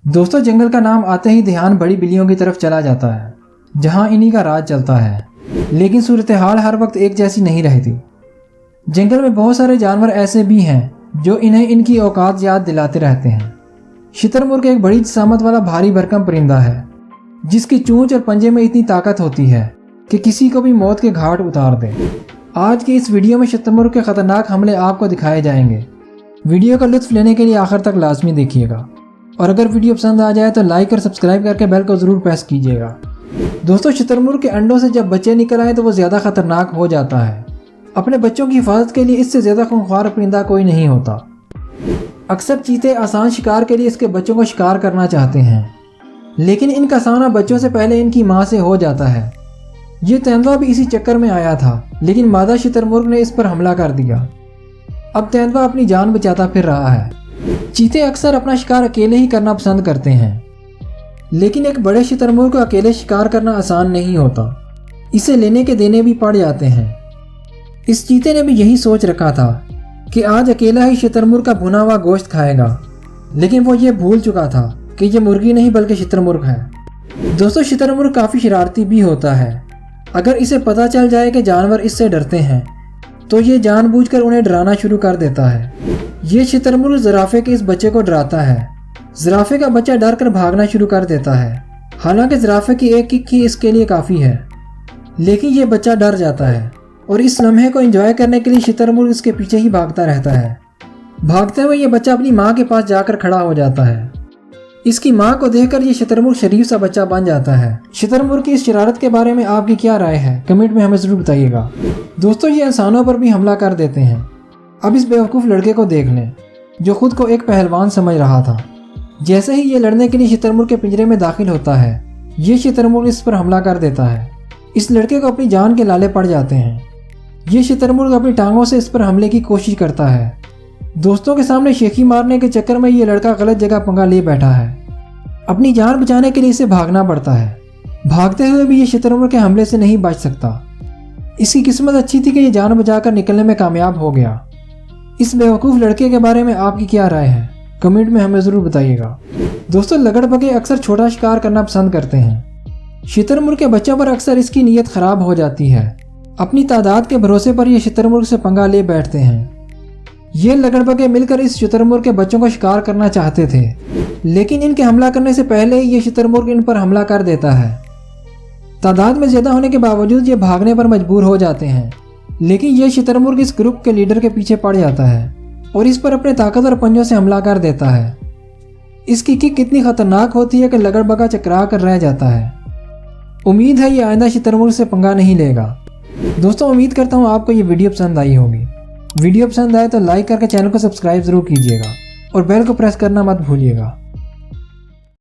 दोस्तों, जंगल का नाम आते ही ध्यान बड़ी बिल्लियों की तरफ चला जाता है, जहां इन्हीं का राज चलता है। लेकिन सूरत हाल हर वक्त एक जैसी नहीं रहती। जंगल में बहुत सारे जानवर ऐसे भी हैं जो इन्हें इनकी औकात याद दिलाते रहते हैं। शुतुरमुर्ग एक बड़ी जिसामत वाला भारी भरकम परिंदा है, जिसकी चोंच और पंजे में इतनी ताकत होती है कि किसी को भी मौत के घाट उतार दे। आज की इस वीडियो में शुतुरमुर्ग के खतरनाक हमले आपको दिखाए जाएंगे। वीडियो का लुत्फ लेने के लिए आखिर तक लाजमी देखिएगा, और अगर वीडियो पसंद आ जाए तो लाइक और सब्सक्राइब करके बेल को ज़रूर प्रेस कीजिएगा। दोस्तों, शुतुरमुर्ग के अंडों से जब बच्चे निकल आए तो वो ज़्यादा खतरनाक हो जाता है। अपने बच्चों की हिफाजत के लिए इससे ज़्यादा खूंखार परिंदा कोई नहीं होता। अक्सर चीते आसान शिकार के लिए इसके बच्चों को शिकार करना चाहते हैं, लेकिन इनका सामना बच्चों से पहले इनकी माँ से हो जाता है। ये तेंदुआ भी इसी चक्कर में आया था, लेकिन मादा शुतुरमुर्ग ने इस पर हमला कर दिया। अब तेंदुआ अपनी जान बचाता फिर रहा है। चीते अक्सर अपना शिकार अकेले ही करना पसंद करते हैं, लेकिन एक बड़े शुतुरमुर्ग को अकेले शिकार करना आसान नहीं होता। इसे लेने के देने भी पड़ जाते हैं। इस चीते ने भी यही सोच रखा था कि आज अकेला ही शुतुरमुर्ग का भुना हुआ गोश्त खाएगा, लेकिन वो ये भूल चुका था कि ये मुर्गी नहीं बल्कि शुतुरमुर्ग है। दोस्तों, शुतुरमुर्ग काफ़ी शरारती भी होता है। अगर इसे पता चल जाए कि जानवर इससे डरते हैं तो ये जानबूझकर उन्हें डराना शुरू कर देता है। ये शुतुरमुर्ग ज़राफ़े के इस बच्चे को डराता है। ज़राफ़े का बच्चा डर कर भागना शुरू कर देता है। हालांकि ज़राफ़े की एक किक ही इसके लिए काफ़ी है, लेकिन ये बच्चा डर जाता है और इस लम्हे को एंजॉय करने के लिए शुतुरमुर्ग इसके पीछे ही भागता रहता है। भागते हुए ये बच्चा अपनी माँ के पास जाकर खड़ा हो जाता है। इसकी माँ को देखकर ये शुतुरमुर्ग शरीफ सा बच्चा बन जाता है। शुतुरमुर्ग की इस शरारत के बारे में आपकी क्या राय है, कमेंट में हमें ज़रूर बताइएगा। दोस्तों, ये इंसानों पर भी हमला कर देते हैं। अब इस बेवकूफ़ लड़के को देख लें जो खुद को एक पहलवान समझ रहा था। जैसे ही ये लड़ने के लिए शुतुरमुर्ग के पिंजरे में दाखिल होता है, ये शुतुरमुर्ग इस पर हमला कर देता है। इस लड़के को अपनी जान के लाले पड़ जाते हैं। ये शुतुरमुर्ग अपनी टांगों से इस पर हमले की कोशिश करता है। दोस्तों के सामने शेखी मारने के चक्कर में ये लड़का गलत जगह पंगा ले बैठा है। अपनी जान बचाने के लिए इसे भागना पड़ता है। भागते हुए भी ये शुतुरमुर्ग के हमले से नहीं बच सकता। इसकी किस्मत अच्छी थी कि ये जान बचाकर निकलने में कामयाब हो गया। इस बेवकूफ़ लड़के के बारे में आपकी क्या राय है, कमेंट में हमें ज़रूर बताइएगा। दोस्तों, लगड़बगे अक्सर छोटा शिकार करना पसंद करते हैं। शुतुरमुर्ग के बच्चों पर अक्सर इसकी नीयत ख़राब हो जाती है। अपनी तादाद के भरोसे पर ये शुतुरमुर्ग से पंगा ले बैठते हैं। ये लगड़बगे मिलकर इस शुतुरमुर्ग के बच्चों को शिकार करना चाहते थे, लेकिन इनके हमला करने से पहले ही ये शुतुरमुर्ग इन पर हमला कर देता है। तादाद में ज़्यादा होने के बावजूद ये भागने पर मजबूर हो जाते हैं, लेकिन ये शुतुरमुर्ग इस ग्रुप के लीडर के पीछे पड़ जाता है और इस पर अपने ताकतवर पंजों से हमला कर देता है। इसकी किक कितनी खतरनाक होती है कि लगड़बगा चकरा कर रह जाता है। उम्मीद है ये आइंदा शुतुरमुर्ग से पंगा नहीं लेगा। दोस्तों, उम्मीद करता हूँ आपको ये वीडियो पसंद आई होगी। वीडियो पसंद आए तो लाइक करके चैनल को सब्सक्राइब ज़रूर कीजिएगा और बेल को प्रेस करना मत भूलिएगा।